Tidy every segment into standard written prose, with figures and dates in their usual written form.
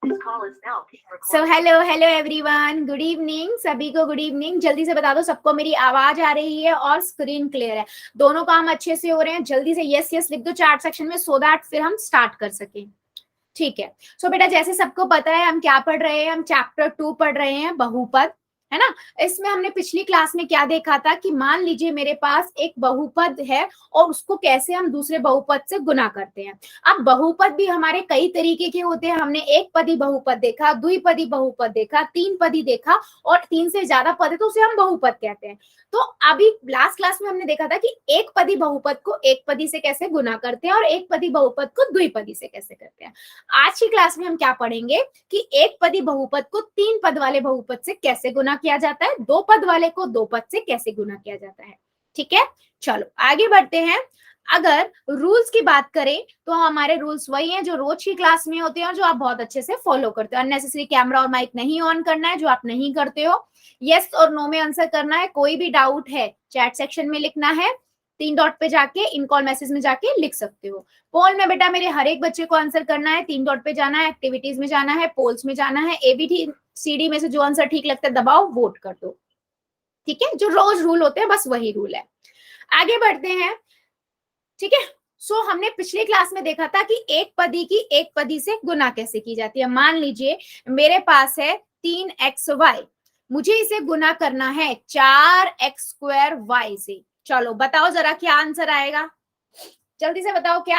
So hello everyone, good evening सभी को। Good evening. जल्दी से बता दो सबको मेरी आवाज आ रही है और स्क्रीन क्लियर है? दोनों काम अच्छे से हो रहे हैं? जल्दी से यस यस लिख दो चैट सेक्शन में सो दैट फिर हम स्टार्ट कर सकें। ठीक है। सो बेटा जैसे सबको पता है हम क्या पढ़ रहे हैं, हम चैप्टर 2 पढ़ रहे हैं, बहुपद, है ना। इसमें हमने पिछली क्लास में क्या देखा था कि मान लीजिए मेरे पास एक बहुपद है और उसको कैसे हम दूसरे बहुपद से गुना करते हैं। अब बहुपद भी हमारे कई तरीके के होते हैं। हमने एक पदी बहुपद देखा, द्विपदी बहुपद देखा, तीन पदी देखा और तीन से ज्यादा पद है तो उसे हम बहुपद कहते हैं। तो अभी लास्ट क्लास में हमने देखा था कि एक पदी बहुपद को एक पदी से कैसे गुना करते हैं और एक पदी बहुपद को द्विपदी से कैसे करते हैं। आज की क्लास में हम क्या पढ़ेंगे कि एक पदी बहुपद को तीन पद वाले बहुपद से कैसे गुना किया जाता है, दो पद वाले को दो पद से कैसे गुना किया जाता है। ठीक है, चलो आगे बढ़ते हैं। अगर रूल्स की बात करें तो हमारे रूल्स वही हैं जो रोज की क्लास में होते हैं और जो आप बहुत अच्छे से फॉलो करते हो। अननेसेसरी कैमरा और माइक नहीं ऑन करना है जो आप नहीं करते हो। यस और नो में आंसर करना है। कोई भी डाउट है चैट सेक्शन में लिखना है, 3 डॉट पे जाके इन कॉल मैसेज में जाके लिख सकते हो। पोल में बेटा मेरे हर एक बच्चे को आंसर करना है, 3 डॉट पे जाना है, एक्टिविटीज में जाना है, पोल्स में जाना है, ABCD में से जो आंसर ठीक लगता है दबाओ, वोट कर दो। ठीक है, जो रोज रूल होते हैं बस वही रूल है। आगे बढ़ते हैं। ठीक है, सो हमने पिछली क्लास में देखा था कि एक पदी की एक पदी से गुना कैसे की जाती है। मान लीजिए मेरे पास है 3xy, मुझे इसे गुना करना है 4x² से। चलो बताओ जरा क्या आंसर आएगा, जल्दी से बताओ क्या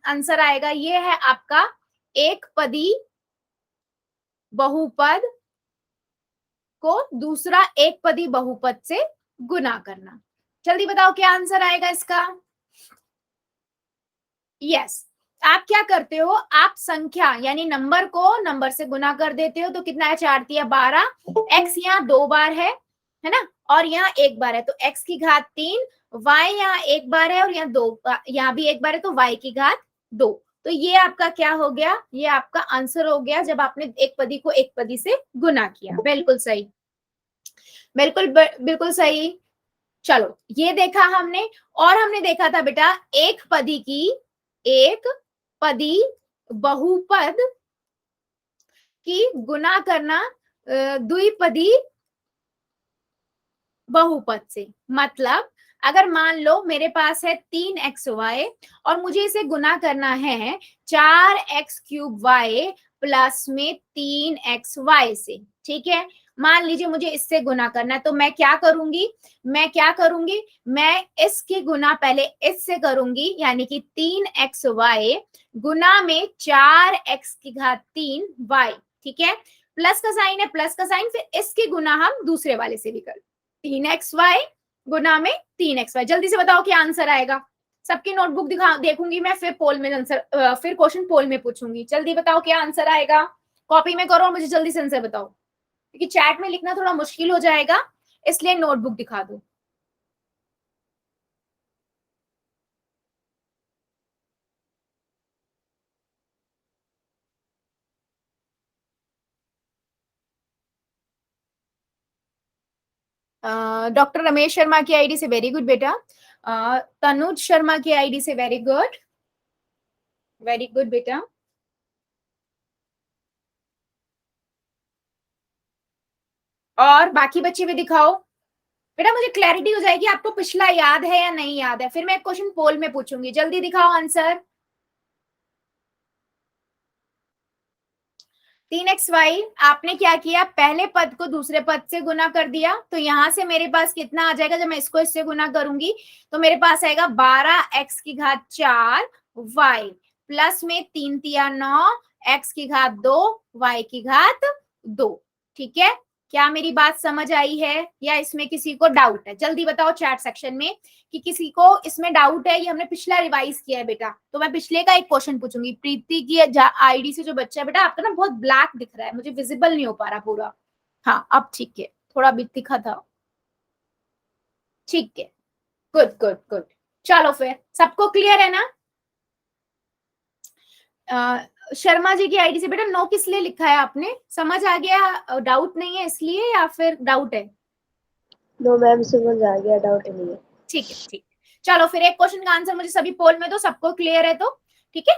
आंसर आएगा। ये है आपका एक पदी बहुपद को दूसरा एक पदी बहुपद से गुना करना। जल्दी बताओ क्या आंसर आएगा इसका। यस, आप क्या करते हो, आप संख्या यानी नंबर को नंबर से गुना कर देते हो। तो कितना है, 4 तिया 12, x यहाँ 2 बार है ना, और यहाँ 1 बार है तो x की घात 3, y यहाँ 1 बार है और यहाँ 2, यहाँ भी 1 बार है तो y की घात 2। तो ये आपका क्या हो गया, ये आपका आंसर हो गया जब आपने एक पदी को एक पदी से गुना किया। बिल्कुल सही, बिल्कुल सही। चलो ये देखा हमने, और हमने देखा था बेटा एक पदी बहुपद की गुना करना द्विपदी बहुपद से। मतलब अगर मान लो मेरे पास है 3xy और मुझे इसे गुना करना है 4x³ y प्लस में 3xy से। ठीक है, मान लीजिए मुझे इससे गुना करना है तो मैं क्या करूंगी, मैं इसकी गुना पहले इससे करूंगी, यानी कि 3xy गुना में 4x3y। ठीक है, प्लस का साइन है, प्लस का साइन, फिर इसकी गुना हम दूसरे वाले से भी कर 3xy गुना में 3xy। जल्दी से बताओ क्या आंसर आएगा। सबकी नोटबुक देखूंगी मैं, फिर पोल में आंसर, फिर क्वेश्चन पोल में पूछूंगी। जल्दी बताओ क्या आंसर आएगा, कॉपी में करो और मुझे जल्दी से आंसर बताओ, क्योंकि चैट में लिखना थोड़ा मुश्किल हो जाएगा, इसलिए नोटबुक दिखा दो। डॉक्टर रमेश शर्मा की आईडी से वेरी गुड बेटा। तनुज शर्मा की आईडी से वेरी गुड बेटा। और बाकी बच्चे भी दिखाओ बेटा, मुझे क्लैरिटी हो जाएगी आपको पिछला याद है या नहीं याद है, फिर मैं एक क्वेश्चन पोल में पूछूंगी। जल्दी दिखाओ आंसर। 3xy आपने क्या किया, पहले पद को दूसरे पद से गुना कर दिया, तो यहां से मेरे पास कितना आ जाएगा, जब मैं इसको इससे गुना करूंगी तो मेरे पास आएगा 12x⁴y प्लस में 3 तिया 9, x⁴2 y⁴2। ठीक है, क्या मेरी बात समझ आई है या इसमें किसी को डाउट है? जल्दी बताओ चैट सेक्शन में कि किसी को इसमें डाउट है। ये हमने पिछला रिवाइज किया है बेटा, तो मैं पिछले का एक क्वेश्चन पूछूंगी। प्रीति की आईडी से जो बच्चा है बेटा, आपका ना बहुत ब्लैक दिख रहा है, मुझे विजिबल नहीं हो पा रहा पूरा। हाँ अब ठीक है, थोड़ा भी दिखा था। ठीक है, गुड गुड गुड। चलो फिर सबको क्लियर है ना। शर्मा जी की आईडी से बेटा नो किस लिए लिखा है आपने, समझ आ गया, डाउट नहीं है इसलिए या फिर डाउट है? नो मैम समझ आ गया, डाउट नहीं है। ठीक है, ठीक। चलो फिर एक क्वेश्चन का आंसर मुझे सभी पोल में दो, सबको क्लियर है तो ठीक है।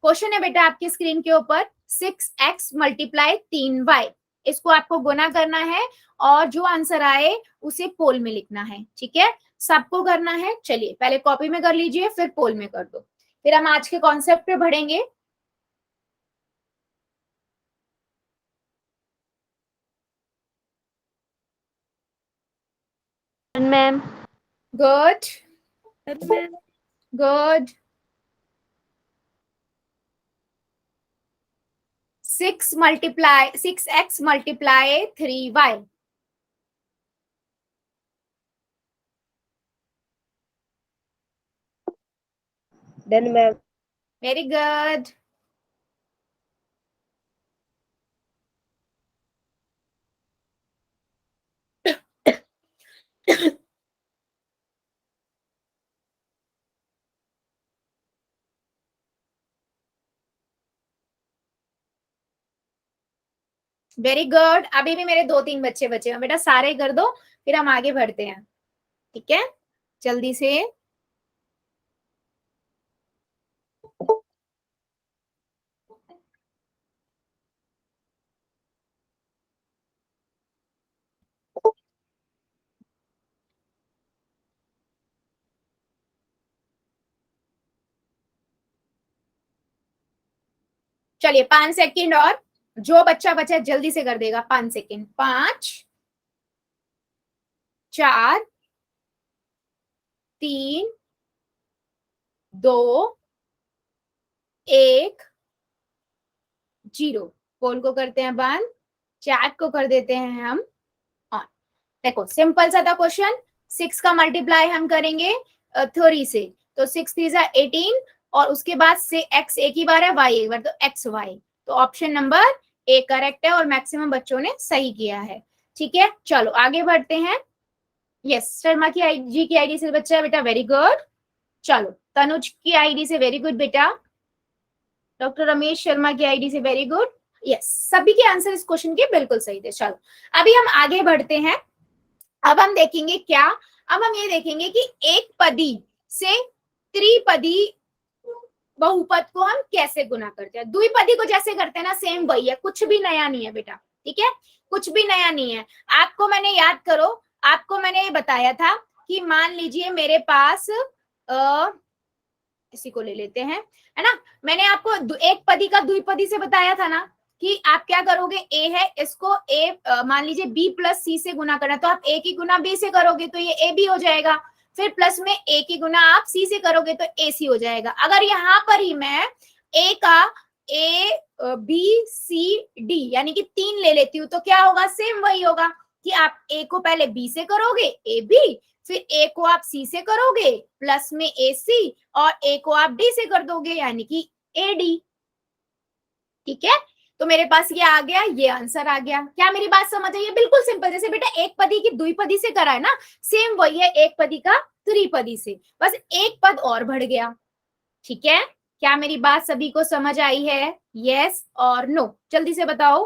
क्वेश्चन है बेटा आपकी स्क्रीन के ऊपर 6x मल्टीप्लाई 3y, इसको आपको गुना करना है और जो आंसर आए उसे पोल में लिखना है। ठीक है, सबको करना है। चलिए पहले कॉपी में कर लीजिए, फिर पोल में कर दो, फिर हम आज के कॉन्सेप्ट पे बढ़ेंगे। Ma'am. Good good. 6x multiply 3y। Done ma'am. Very good. Very good. अभी भी मेरे 2-3 बच्चे बचे हैं बेटा, सारे कर दो फिर हम आगे बढ़ते हैं। ठीक है, जल्दी से। चलिए 5 सेकंड और, जो बच्चा बचा जल्दी से कर देगा। 5 सेकंड। 5 4 3 2 1 0। पोल को करते हैं बंद, चैट को कर देते हैं हम ऑन। देखो सिंपल सा था क्वेश्चन। 6 का मल्टीप्लाई हम करेंगे 3 से, तो 6 3 18 और उसके बाद से x एक ही बार है, y एक बार, तो एक्स वाई। तो ऑप्शन नंबर ए करेक्ट है और मैक्सिमम बच्चों ने सही किया है। ठीक है, चलो आगे बढ़ते हैं। यस, शर्मा की जी की आईडी से बच्चा है बेटा, वेरी गुड। चलो तनुज की आईडी से वेरी गुड बेटा। डॉक्टर रमेश शर्मा की आईडी से वेरी गुड। यस, सभी के आंसर इस क्वेश्चन के बिल्कुल सही थे। चलो अभी हम आगे बढ़ते हैं। अब हम देखेंगे क्या, अब हम ये देखेंगे कि एक पदी से त्रिपदी बहुपद को हम कैसे गुना करते हैं। द्विपदी को जैसे करते हैं ना, सेम वही है, कुछ भी नया नहीं है बेटा। ठीक है, कुछ भी नया नहीं है। आपको मैंने याद करो, आपको मैंने ये बताया था कि मान लीजिए मेरे पास इसी को ले लेते हैं, है ना। मैंने आपको एक पदी का द्विपदी से बताया था ना कि आप क्या करोगे, ए है, इसको ए मान लीजिए बी प्लस सी से गुना करना, तो आप ए की गुना बी से करोगे तो ये ए बी हो जाएगा। फिर प्लस में ए की गुना आप सी से करोगे तो ए सी हो जाएगा। अगर यहाँ पर ही मैं ए का ए बी सी डी यानी कि 3 ले लेती हूँ तो क्या होगा, सेम वही होगा कि आप ए को पहले बी से करोगे ए बी, फिर ए को आप सी से करोगे प्लस में ए सी, और ए को आप डी से कर दोगे यानी कि ए डी। ठीक है, तो मेरे पास ये आ गया, ये आंसर आ गया। क्या मेरी बात समझ आई है? बिल्कुल सिंपल, जैसे बेटा एक पदी की द्विपदी से करा है ना, सेम वही है एक पदी का त्रिपदी से, बस एक पद और बढ़ गया। ठीक है, क्या मेरी बात सभी को समझ आई है? यस और नो, जल्दी से बताओ।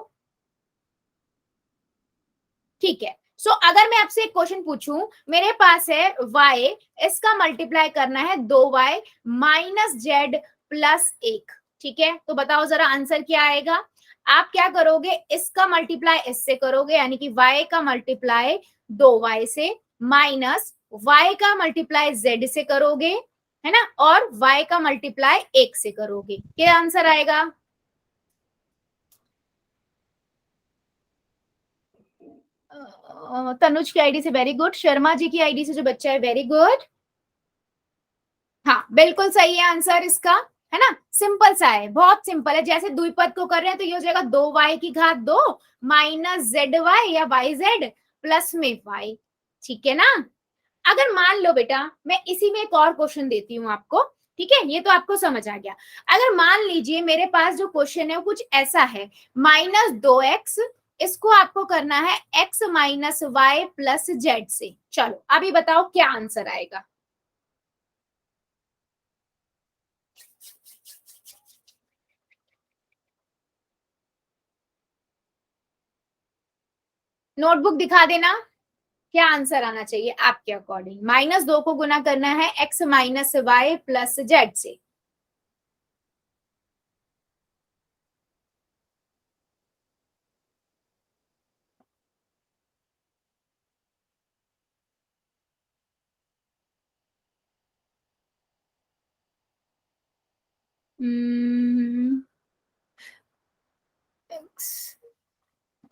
ठीक है, सो अगर मैं आपसे एक क्वेश्चन पूछूं, मेरे पास है y, इसका मल्टीप्लाई करना है 2y माइनस जेड प्लस 1। ठीक है, तो बताओ जरा आंसर क्या आएगा। आप क्या करोगे, इसका मल्टीप्लाई इससे करोगे यानी कि y का मल्टीप्लाई 2y से, माइनस y का मल्टीप्लाई z से करोगे, है ना, और y का मल्टीप्लाई 1 से करोगे। क्या आंसर आएगा? तनुज की आईडी से वेरी गुड, शर्मा जी की आईडी से जो बच्चा है वेरी गुड। हाँ बिल्कुल सही है आंसर इसका, है ना। सिंपल सा है, बहुत सिंपल है। जैसे द्विपद को कर रहे हैं तो ये हो जाएगा 2y की घात 2 माइनस जेड वाई या वाई जेड प्लस में y। ठीक है ना। अगर मान लो बेटा, मैं इसी में एक और क्वेश्चन देती हूँ आपको। ठीक है, ये तो आपको समझ आ गया। अगर मान लीजिए मेरे पास जो क्वेश्चन है वो कुछ ऐसा है, -2x, इसको आपको करना है x minus y plus z से। चलो अभी बताओ क्या आंसर आएगा। नोटबुक दिखा देना, क्या आंसर आना चाहिए आपके अकॉर्डिंग। -2 को गुना करना है x minus y plus z से।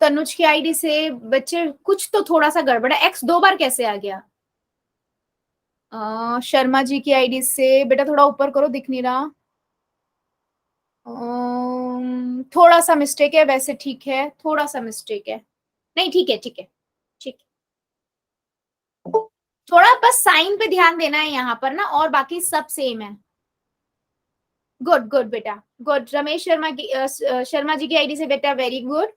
तनुज की आईडी से बच्चे कुछ तो थोड़ा सा गड़बड़ है, एक्स 2 बार कैसे आ गया? शर्मा जी की आईडी से बेटा थोड़ा ऊपर करो, दिख नहीं रहा। थोड़ा सा मिस्टेक है, वैसे ठीक है, थोड़ा सा मिस्टेक है, नहीं ठीक है ठीक है ठीक है। थोड़ा बस साइन पे ध्यान देना है यहाँ पर ना, और बाकी सब सेम है। गुड गुड बेटा, गुड। रमेश शर्मा की शर्मा जी की आईडी से बेटा very good.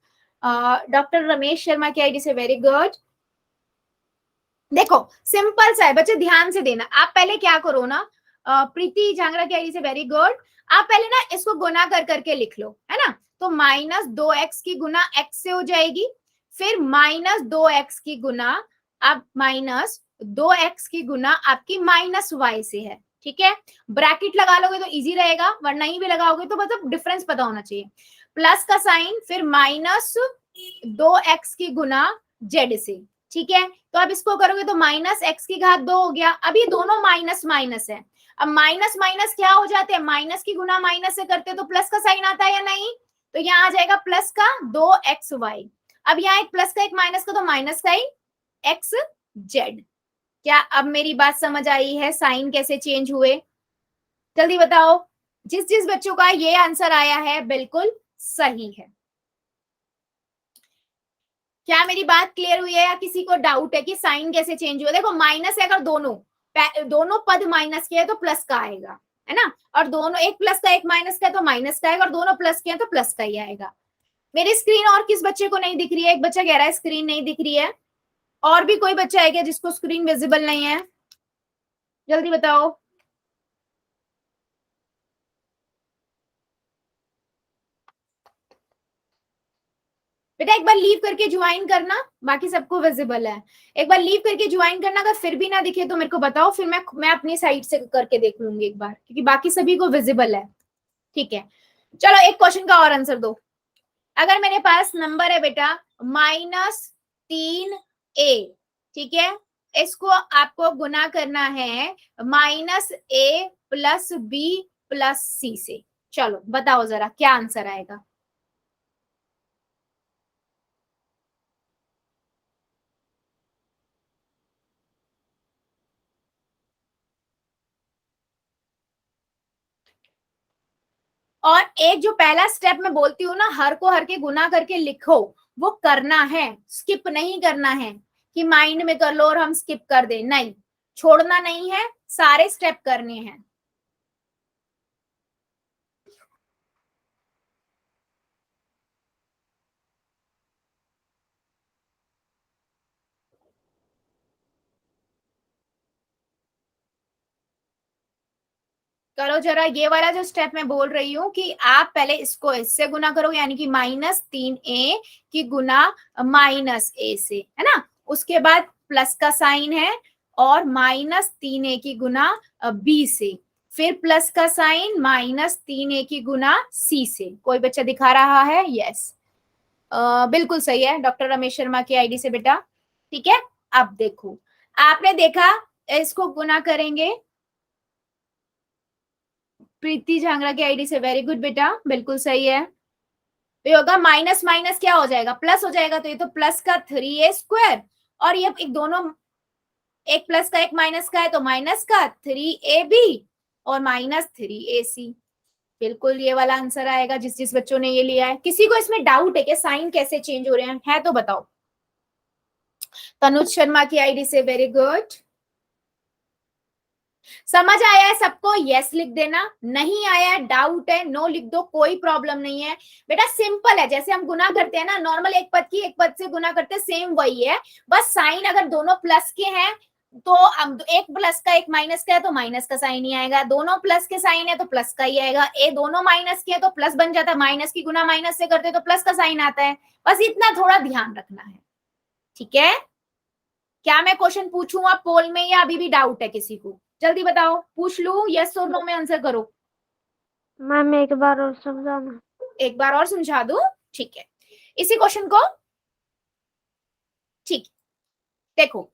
Doctor Ramesh Sharma की आईडी से वेरी गुड। देखो सिंपल सा है बच्चे, ध्यान से देना। आप पहले क्या करो ना, प्रीति झांगरा की आईडी से वेरी गुड। आप पहले ना इसको गुना कर करके लिख लो, है ना। तो -2x की गुना x से हो जाएगी, फिर -2x की गुना, अब -2x की गुना आपकी -y से है, ठीक है। ब्रैकेट लगा लोगे तो इजी रहेगा, वरना नहीं भी लगाओगे तो मतलब डिफरेंस पता होना चाहिए। प्लस का साइन, फिर -2x की गुना z से, ठीक है। तो अब इसको करोगे तो -x⁻2 हो गया। अब ये दोनों माइनस माइनस है, अब माइनस माइनस क्या हो जाते हैं, माइनस की गुना माइनस से करते हैं तो प्लस का साइन आता है या नहीं, तो यहाँ आ जाएगा प्लस का 2xy। अब यहाँ एक प्लस का एक माइनस का, तो माइनस का ही xz। क्या अब मेरी बात समझ आई है, साइन कैसे चेंज हुए? जल्दी बताओ। जिस जिस बच्चों का ये आंसर आया है बिल्कुल सही है। क्या मेरी बात क्लियर हुई है, या किसी को डाउट है कि साइन कैसे चेंज हुआ? देखो माइनस है, अगर दोनों पद माइनस के है तो प्लस का आएगा, है ना। और दोनों, एक प्लस का एक माइनस का है तो माइनस का आएगा, और दोनों प्लस के हैं तो प्लस का ही आएगा। मेरी स्क्रीन और किस बच्चे को नहीं दिख रही है? एक बच्चा कह रहा है स्क्रीन नहीं दिख रही है। और भी कोई बच्चा है क्या जिसको स्क्रीन विजिबल नहीं है? जल्दी बताओ। बेटा एक बार लीव करके ज्वाइन करना, बाकी सबको विजिबल है। एक बार लीव करके ज्वाइन करना, अगर फिर भी ना दिखे तो मेरे को बताओ, फिर मैं अपनी साइड से करके देख लूंगी एक बार, क्योंकि बाकी सभी को विजिबल है। ठीक है, चलो एक क्वेश्चन का और आंसर दो। अगर मेरे पास नंबर है बेटा -3a, ठीक है, इसको आपको गुना करना है -a + b + c से। चलो बताओ जरा क्या आंसर आएगा। और एक जो पहला स्टेप मैं बोलती हूँ ना, हर को हर के गुना करके लिखो, वो करना है, स्किप नहीं करना है कि माइंड में कर लो और हम स्किप कर दें, नहीं, छोड़ना नहीं है, सारे स्टेप करने हैं। करो जरा, ये वाला जो स्टेप मैं बोल रही हूँ कि आप पहले इसको इससे गुना करो, यानी कि -3a की गुना -a से, है ना। उसके बाद प्लस का साइन है, और -3a की गुना b से, फिर प्लस का साइन -3a की गुना c से। कोई बच्चा दिखा रहा है? यस, बिल्कुल सही है, डॉक्टर रमेश शर्मा की आईडी से बेटा। ठीक है, अब देखो, आपने देखा, इसको गुना करेंगे प्रीति झांगरा की आईडी से, वेरी गुड बेटा, बिल्कुल सही है। तो ये होगा माइनस माइनस क्या हो जाएगा, प्लस हो जाएगा, तो ये तो प्लस का 3a², और ये एक दोनों, एक प्लस का एक माइनस का है तो माइनस का 3ab और -3ac। बिल्कुल ये वाला आंसर आएगा जिस जिस बच्चों ने ये लिया है। किसी को इसमें डाउट है कि साइन कैसे चेंज हो रहे हैं, है तो बताओ। तनुज शर्मा की आईडी से, वेरी गुड। समझ आया है सबको? यस लिख देना, नहीं आया है, डाउट है, नो लिख दो, कोई प्रॉब्लम नहीं है। बेटा सिंपल है, जैसे हम गुना करते हैं ना, नॉर्मल एक पद की एक पद से गुना करते हैं, सेम वही है, बस साइन अगर दोनों प्लस के हैं तो एक प्लस का एक माइनस का है तो माइनस का साइन ही आएगा, दोनों प्लस के साइन है तो प्लस का ही आएगा, ए दोनों माइनस के है तो प्लस बन जाता है, माइनस की गुना माइनस से करते तो प्लस का साइन आता है। बस इतना थोड़ा ध्यान रखना है, ठीक है। क्या मैं क्वेश्चन पूछूं अब पोल में, या अभी भी डाउट है किसी को? जल्दी बताओ, पूछ लूं, यस और नो में आंसर करो। मैम एक बार और समझाना। एक बार और समझा दूं, ठीक है, इसी क्वेश्चन को, ठीक, देखो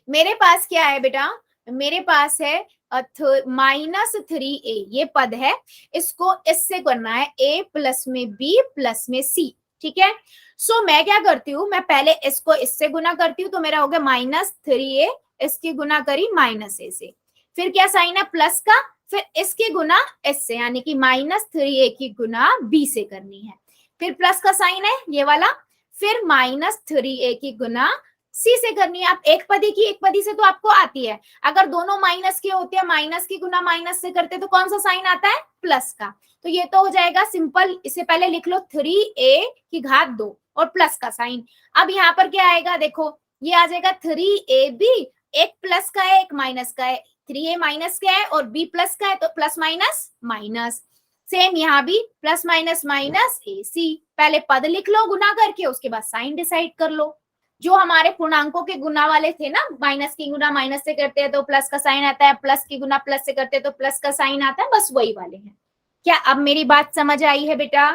मेरे पास क्या है बेटा, मेरे पास है -3a ये पद है, इसको इससे करना है a प्लस में b प्लस में c, ठीक है। सो मैं क्या करती हूँ, मैं पहले इसको इससे गुना करती हूँ, तो मेरा हो गया -3a, इसकी गुना करी -a से, फिर क्या साइन है प्लस का, फिर इसकी गुना इससे, यानी कि -3a की गुना b से करनी है, फिर प्लस का साइन है ये वाला, फिर -3a की गुना c से करनी है। आप एक पदी की एक पदी से तो आपको आती है, अगर दोनों माइनस के होते हैं, माइनस की गुना माइनस से करते तो कौन सा साइन आता है, प्लस का। तो ये तो हो जाएगा सिंपल, इसे पहले लिख लो 3a की घात 2 और प्लस का साइन। अब यहाँ पर क्या आएगा, देखो ये आ जाएगा 3ab, एक प्लस का है एक माइनस का है, 3a माइनस का है और b प्लस का है, तो प्लस माइनस माइनस, सेम यहाँ भी प्लस माइनस माइनस ac, पहले पद लिख लो गुना करके, उसके बाद साइन डिसाइड कर लो। जो हमारे पूर्णांकों के गुना वाले थे ना, माइनस की गुना माइनस से करते हैं तो प्लस का साइन आता है, प्लस की गुना प्लस से करते हैं तो प्लस का साइन आता है, बस वही वाले हैं। क्या अब मेरी बात समझ आई है बेटा?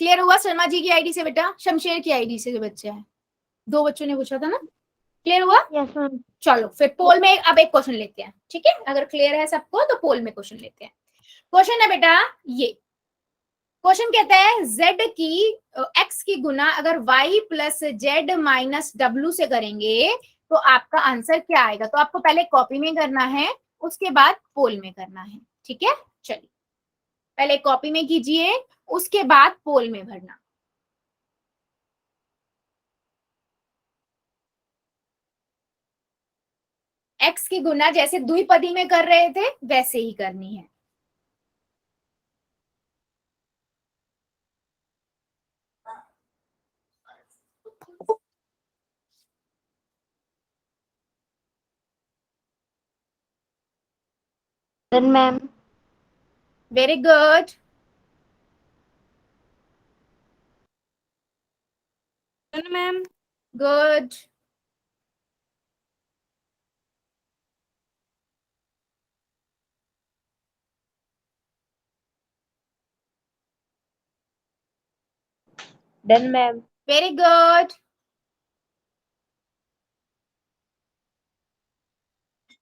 क्लियर हुआ? शर्मा जी की आईडी से बेटा, शमशेर की आईडी से जो बच्चा है, 2 बच्चों ने पूछा था ना, क्लियर हुआ? Yes ma'am. चलो फिर पोल में अब एक क्वेश्चन लेते हैं, ठीक है, अगर क्लियर है सबको तो पोल में क्वेश्चन लेते हैं। क्वेश्चन है बेटा ये, क्वेश्चन कहता है z की x की गुना अगर y plus Z minus W से करेंगे तो आपका आंसर क्या आएगा। तो आपको पहले कॉपी में करना है, उसके बाद पोल में करना है, ठीक है। चलिए पहले कॉपी में कीजिए, उसके बाद पोल में भरना। x की गुना जैसे द्विपदी में कर रहे थे वैसे ही करनी है। Done ma'am. Very good, done ma'am. Good. Done ma'am. Very good,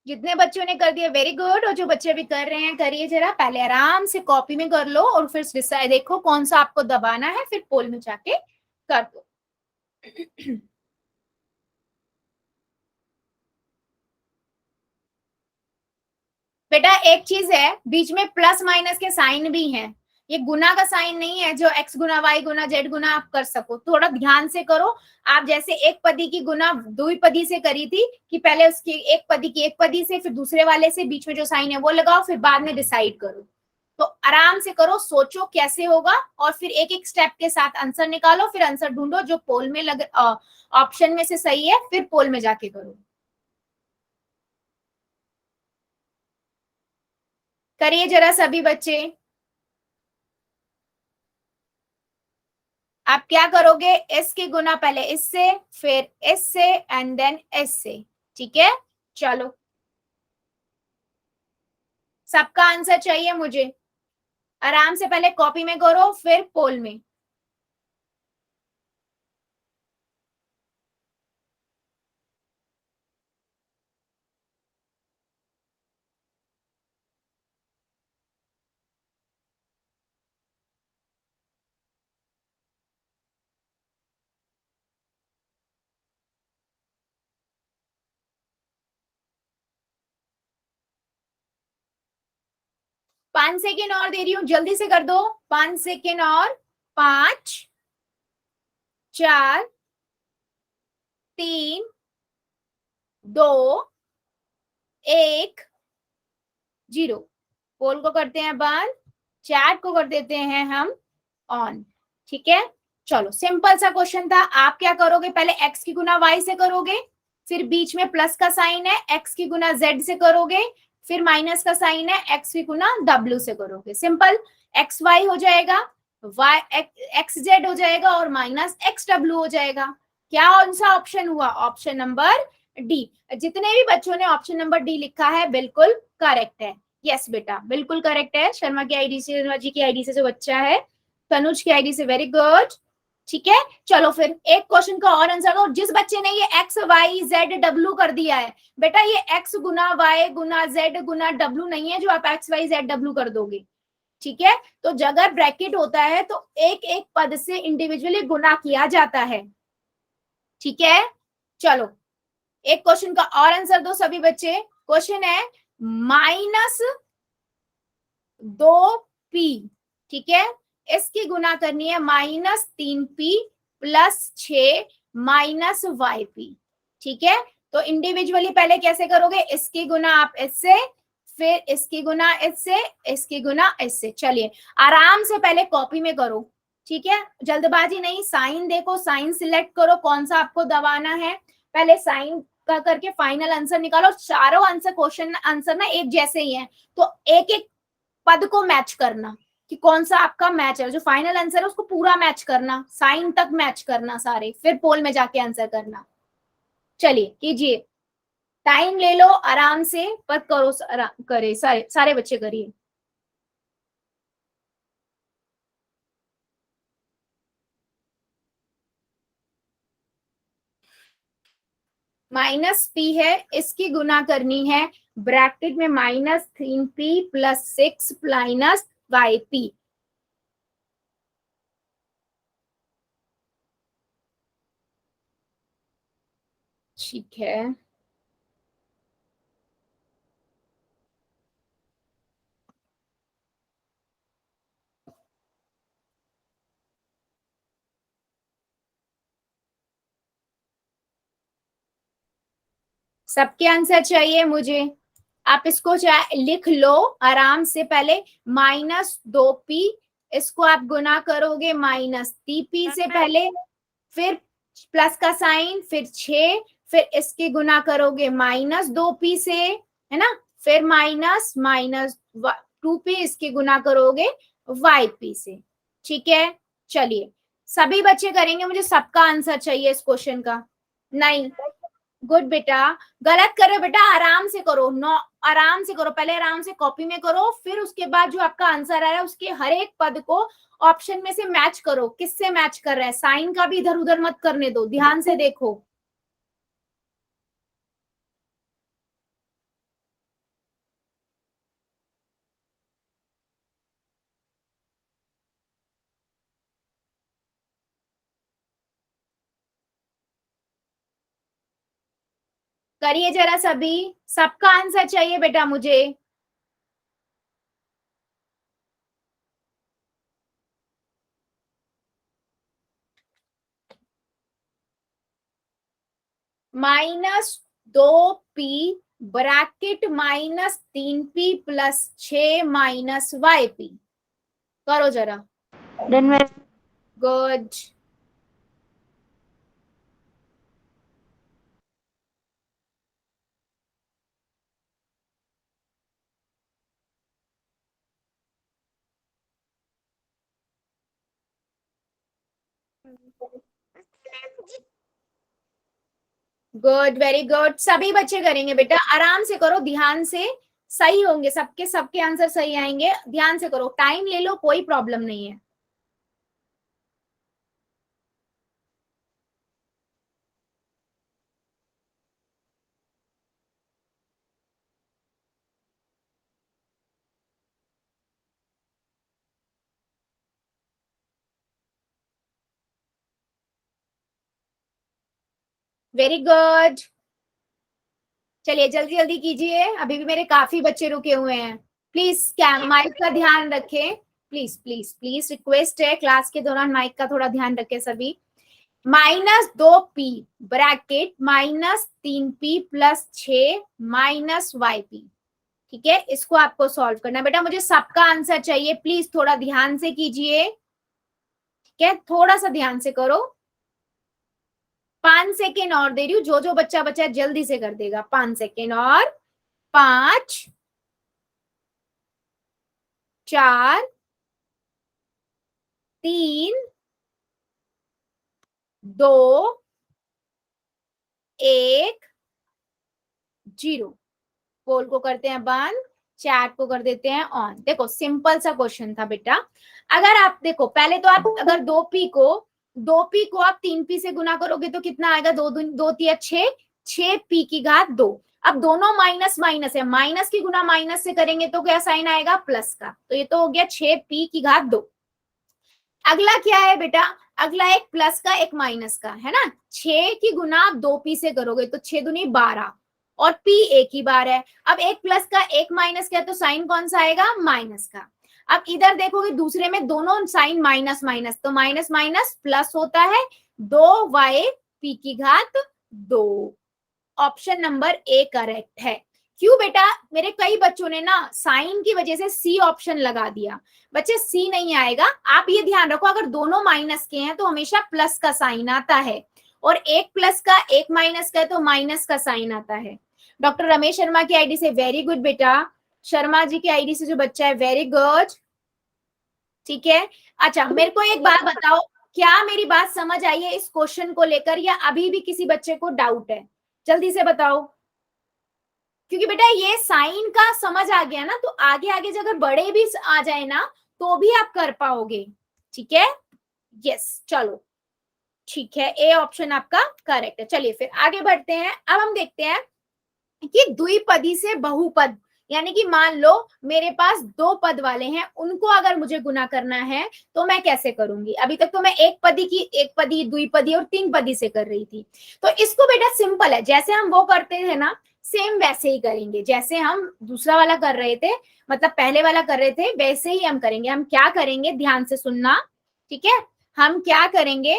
जितने बच्चों ने कर दिया वेरी गुड, और जो बच्चे भी कर रहे हैं करिए जरा, पहले आराम से कॉपी में कर लो और फिर डिसाइड देखो कौन सा आपको दबाना है, फिर पोल में जाके कर दो। बेटा एक चीज है, बीच में प्लस माइनस के साइन भी हैं, ये गुना का साइन नहीं है जो x गुना y गुना z गुना आप कर सको, थोड़ा ध्यान से करो। आप जैसे एक पदी की गुना द्विपदी से करी थी कि पहले उसकी एक पदी की एक पदी से, फिर दूसरे वाले से बीच में जो साइन है वो लगाओ, फिर बाद में डिसाइड करो। तो आराम से करो, सोचो कैसे होगा, और फिर एक एक स्टेप के साथ आंसर निकालो, फिर आंसर ढूंढो जो पोल में लग ऑप्शन में से सही है, फिर पोल में जाके करो। करिए जरा सभी बच्चे। आप क्या करोगे, इस की गुना पहले इससे, फिर इससे एंड देन इससे, ठीक है। चलो सबका आंसर चाहिए मुझे, आराम से पहले कॉपी में करो फिर पोल में। पांच सेकेंड और दे रही हूँ, जल्दी से कर दो, 5 सेकेंड और, 5 4 3 2 1 0। पोल को करते हैं बंद, चैट को कर देते हैं हम ऑन, ठीक है। चलो सिंपल सा क्वेश्चन था। आप क्या करोगे, पहले x की गुना y से करोगे, फिर बीच में प्लस का साइन है x की गुना z से करोगे, फिर माइनस का साइन है x की गुना w से करोगे। सिंपल, एक्स वाई हो जाएगा, y एक्स जेड हो जाएगा और माइनस एक्स डब्ल्यू हो जाएगा। क्या कौन सा ऑप्शन हुआ, ऑप्शन नंबर डी। जितने भी बच्चों ने ऑप्शन नंबर डी लिखा है बिल्कुल करेक्ट है। यस बेटा बिल्कुल करेक्ट है। शर्मा की आईडी से, शर्मा जी की आईडी से जो बच्चा है, तनुज की आईडी से वेरी गुड। ठीक है, चलो फिर एक क्वेश्चन का और आंसर दो। जिस बच्चे ने ये एक्स वाई जेड डब्ल्यू कर दिया है, बेटा ये एक्स गुना वाई गुना जेड गुना डब्ल्यू नहीं है जो आप एक्स वाई जेड डब्ल्यू कर दोगे। ठीक है, तो अगर ब्रैकेट होता है तो एक एक पद से इंडिविजुअली गुना किया जाता है। ठीक है, चलो एक क्वेश्चन का और आंसर दो सभी बच्चे। क्वेश्चन है -2p, ठीक है, इसकी गुना करनी है -3p प्लस 6 -yp। ठीक है, तो इंडिविजुअली पहले कैसे करोगे, इसकी गुना आप इससे, फिर इसकी गुना इससे, इसकी गुना इससे। चलिए आराम से पहले कॉपी में करो, ठीक है, जल्दबाजी नहीं। साइन देखो, साइन सिलेक्ट करो कौन सा आपको दबाना है, पहले साइन का करके फाइनल आंसर निकालो। चारों आंसर क्वेश्चन आंसर ना एक जैसे ही हैं, तो एक एक पद को मैच करना कि कौन सा आपका मैच है, जो फाइनल आंसर है उसको पूरा मैच करना, साइन तक मैच करना सारे, फिर पोल में जाके आंसर करना। चलिए कीजिए, टाइम ले लो आराम से, पर करो, करे सारे सारे बच्चे करिए। -p है, इसकी गुना करनी है ब्रैकेट में -3p प्लस 6 yp। ठीक है, सबके आंसर चाहिए मुझे। आप इसको लिख लो आराम से, पहले -2p, इसको आप गुना करोगे -3p से पहले, फिर प्लस का साइन, फिर 6, फिर इसकी गुना करोगे -2p से, है ना, फिर -2p इसकी गुना करोगे yp से। ठीक है, चलिए सभी बच्चे करेंगे, मुझे सबका आंसर चाहिए इस क्वेश्चन का। नहीं, गुड बेटा, गलत कर रहे हो बेटा, आराम से करो, नो आराम से करो, पहले आराम से कॉपी में करो, फिर उसके बाद जो आपका आंसर आ रहा है उसके हर एक पद को ऑप्शन में से मैच करो, किससे मैच कर रहा है, साइन का भी इधर उधर मत करने दो, ध्यान से देखो। करिए जरा सभी, सबका आंसर चाहिए बेटा मुझे। -2p bracket -3p plus 6 yp, करो जरा। Done ma'am. Good, good, very good, सभी बच्चे करेंगे बेटा, आराम से करो, ध्यान से, सही होंगे सबके, सबके आंसर सही आएंगे, ध्यान से करो, टाइम ले लो, कोई प्रॉब्लम नहीं है। वेरी गुड, चलिए जल्दी जल्दी कीजिए, अभी भी मेरे काफी बच्चे रुके हुए हैं। प्लीज माइक का ध्यान रखें, प्लीज प्लीज प्लीज रिक्वेस्ट है, क्लास के दौरान माइक का थोड़ा ध्यान रखें सभी। -2p bracket -3p plus 6 yp, ठीक है, इसको आपको सॉल्व करना है बेटा, मुझे सबका आंसर चाहिए, प्लीज थोड़ा ध्यान से कीजिए, ठीक है, थोड़ा सा ध्यान से करो। 5 सेकेंड और दे रही हूँ, जो जो बच्चा बचा है जल्दी से कर देगा, 5 सेकेंड और, 5 4 3 2 1 0। पोल को करते हैं बंद, चैट को कर देते हैं ऑन। देखो सिंपल सा क्वेश्चन था बेटा, अगर आप देखो पहले तो आप अगर 2p को 2p को आप 3p से गुना करोगे तो कितना आएगा, 2 तिया 6, 6p की घात 2। अब दोनों माइनस माइनस है, माइनस की गुना माइनस से करेंगे तो क्या साइन आएगा, प्लस का। तो ये तो हो गया 6p की घात 2। अगला क्या है बेटा, अगला एक प्लस का एक माइनस का है ना। 6 की गुना आप 2p से करोगे तो 6 दूनी 12 और p एक ही बार है। अब एक प्लस का एक माइनस का, तो साइन कौन सा आएगा, माइनस का। अब इधर देखोगे दूसरे में दोनों साइन माइनस माइनस, तो माइनस माइनस प्लस होता है, 2y p की घात 2। ऑप्शन नंबर ए करेक्ट है। क्यों बेटा, मेरे कई बच्चों ने ना साइन की वजह से सी ऑप्शन लगा दिया। बच्चे सी नहीं आएगा, आप ये ध्यान रखो, अगर दोनों माइनस के हैं तो हमेशा प्लस का साइन आता है, और एक प्लस का एक माइनस का है तो माइनस का साइन आता है। डॉक्टर रमेश शर्मा की आईडी से वेरी गुड बेटा, शर्मा जी की आईडी से जो बच्चा है वेरी गुड, ठीक है। अच्छा मेरे को एक बात बताओ, क्या मेरी बात समझ आई है इस क्वेश्चन को लेकर, या अभी भी किसी बच्चे को डाउट है, जल्दी से बताओ। क्योंकि बेटा ये साइन का समझ आ गया ना, तो आगे आगे अगर बड़े भी आ जाए ना तो भी आप कर पाओगे, ठीक है। यस चलो ठीक है, ए ऑप्शन आपका करेक्ट है। चलिए फिर आगे बढ़ते हैं। अब हम देखते हैं कि द्विपदी से बहुपद, यानी कि मान लो मेरे पास 2 पद वाले हैं, उनको अगर मुझे गुना करना है तो मैं कैसे करूंगी। अभी तक तो मैं एक पदी द्विपदी और 3 पदी से कर रही थी। तो इसको बेटा सिंपल है, जैसे हम वो करते थे ना सेम वैसे ही करेंगे, जैसे हम दूसरा वाला कर रहे थे, मतलब पहले वाला कर रहे थे, वैसे ही हम करेंगे। हम क्या करेंगे, ध्यान से सुनना, ठीक है। हम क्या करेंगे,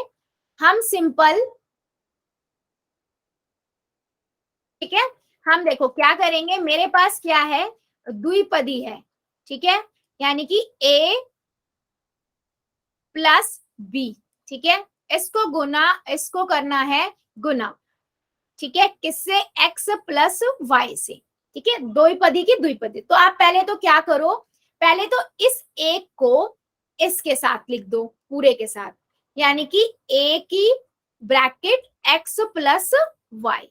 हम सिंपल, ठीक है, हम देखो क्या करेंगे, मेरे पास क्या है, द्विपदी है, ठीक है, यानी कि a प्लस बी, ठीक है। इसको गुना, इसको करना है गुना, ठीक है, किससे, x प्लस वाई से, ठीक है, द्विपदी की द्विपदी। तो आप पहले तो क्या करो, पहले तो इस एक को इसके साथ लिख दो पूरे के साथ, यानी कि a की ब्रैकेट x प्लस वाई,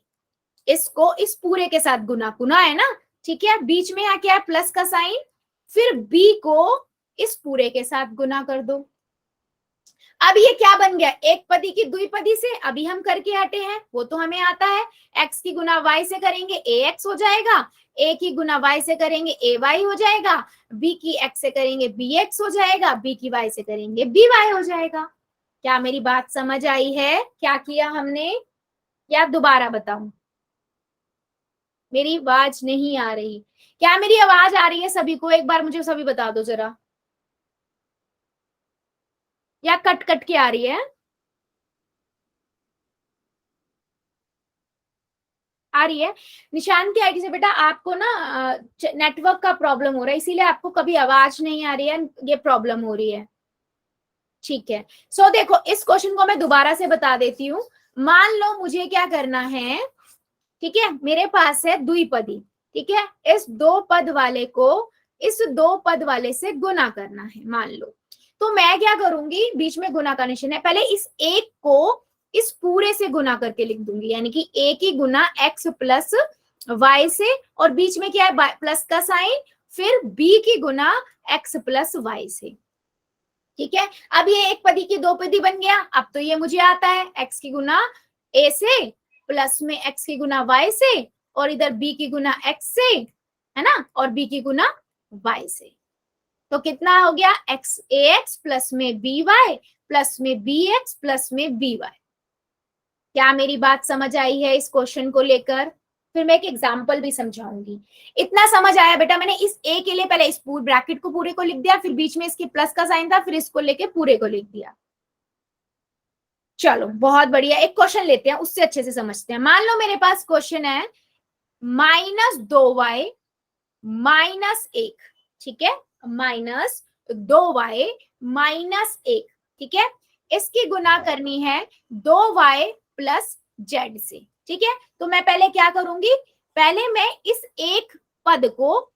इसको इस पूरे के साथ गुना, गुना है ना, ठीक है। बीच में यहाँ क्या है, प्लस का साइन, फिर b को इस पूरे के साथ गुना कर दो। अब ये क्या बन गया, एक पदी की द्विपदी से, अभी हम करके हटे हैं, वो तो हमें आता है। x की गुना y से करेंगे ax हो जाएगा, a की गुना y से करेंगे ay हो जाएगा, b की x से करेंगे bx हो जाएगा, b की y से करेंगे by हो जाएगा। क्या मेरी बात समझ आई है, क्या किया हमने, या दोबारा बताऊं। मेरी आवाज नहीं आ रही, क्या मेरी आवाज आ रही है सभी को, एक बार मुझे सभी बता दो जरा, या कट कट के आ रही है, आ रही है। निशान की आईडी से बेटा आपको ना नेटवर्क का प्रॉब्लम हो रहा है, इसीलिए आपको कभी आवाज नहीं आ रही है, ये प्रॉब्लम हो रही है, ठीक है। सो देखो इस क्वेश्चन को मैं दोबारा से बता देती हूँ। मान लो मुझे क्या करना है, ठीक है, मेरे पास है द्विपदी, ठीक है, इस 2 पद वाले को इस 2 पद वाले से गुना करना है, मान लो। तो मैं क्या करूंगी, बीच में गुना का निशान है, पहले इस एक को इस पूरे से गुना करके लिख दूंगी, यानी कि a की गुना x प्लस y से, और बीच में क्या है, प्लस का साइन, फिर b की गुना x प्लस y से, ठीक है। अब ये एक पदी की 2 पदी बन गया। अब तो ये मुझे आता है, x की गुना a से, प्लस में x की गुना y से, और इधर b की गुना x से, है ना, और b की गुना y से। तो कितना हो गया, x ax प्लस में by प्लस में bx प्लस में by। क्या मेरी बात समझ आई है इस क्वेश्चन को लेकर, फिर मैं एक एग्जांपल भी समझाऊंगी। इतना समझ आया बेटा, मैंने इस a के लिए पहले इस पूरे ब्रैकेट को पूरे को लिख दिया, फिर बीच में इसके प्लस का साइन था, फिर इसको लेके पूरे को लिख दिया। चलो बहुत बढ़िया, एक क्वेश्चन लेते हैं, उससे अच्छे से समझते हैं। मान लो मेरे पास क्वेश्चन है -2y -1, ठीक है, -2y -1, ठीक है, इसकी गुना करनी है 2y प्लस z से, ठीक है। तो मैं पहले क्या करूंगी, पहले मैं इस एक पद को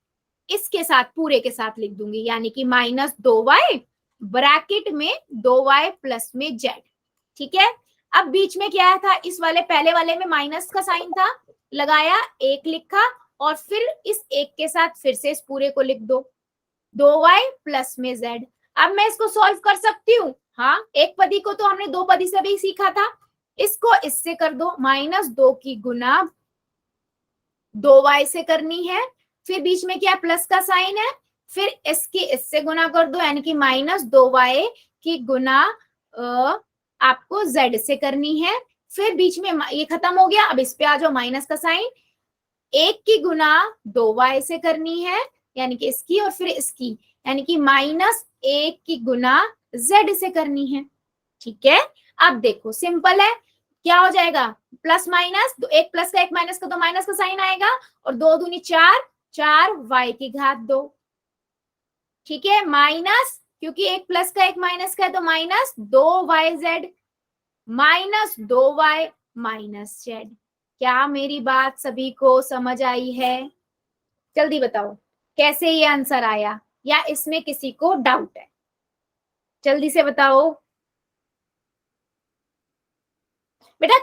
इसके साथ पूरे के साथ लिख दूंगी, यानी कि -2y ब्रैकेट में 2y प्लस में z, ठीक है। अब बीच में क्या था, इस वाले पहले वाले में माइनस का साइन था, लगाया, एक लिखा, और फिर इस एक के साथ फिर से इस पूरे को लिख दो, 2y प्लस में z। अब मैं इसको सॉल्व कर सकती हूँ, हाँ, एक पदी को तो हमने दो पदी से भी सीखा था। इसको इससे कर दो, -2 की गुना 2y से करनी है, फिर बीच में क्या प्लस का साइन है, फिर इसकी इससे गुना कर दो, यानी कि -2y की गुना आपको z से करनी है, फिर बीच में ये खत्म हो गया, अब इस पे आ जाओ माइनस का साइन, 1 की गुना 2y से करनी है, यानी कि इसकी, और फिर इसकी, यानी कि -1 की गुना z से करनी है। ठीक है, अब देखो सिंपल है, क्या हो जाएगा, प्लस माइनस, एक प्लस का एक माइनस का तो माइनस का साइन आएगा, और 2 दूनी 4, 4y की घात 2। ठीक है, माइनस, क्योंकि एक प्लस का एक माइनस का है तो -2yz, -2y -z। क्या मेरी बात सभी को समझ आई है? जल्दी बताओ कैसे ये आंसर आया, या इसमें किसी को डाउट है? जल्दी से बताओ बेटा,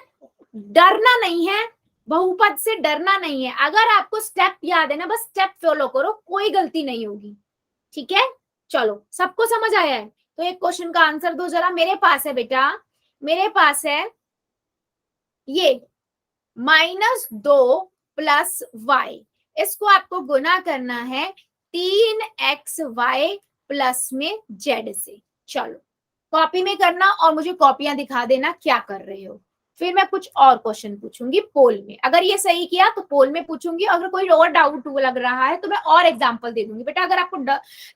डरना नहीं है, बहुपद से डरना नहीं है। अगर आपको स्टेप याद है ना, बस स्टेप फॉलो करो, कोई गलती नहीं होगी। ठीक है, चलो सबको समझ आया है? तो एक क्वेश्चन का आंसर दो जरा। मेरे पास है बेटा, मेरे पास है ये -2 प्लस y, इसको आपको गुना करना है 3xy प्लस में z से। चलो कॉपी में करना और मुझे कॉपियां दिखा देना क्या कर रहे हो, फिर मैं कुछ और क्वेश्चन पूछूंगी पोल में। अगर ये सही किया तो पोल में पूछूंगी, अगर कोई और डाउट लग रहा है तो मैं और एग्जांपल दे दूंगी। बेटा अगर आपको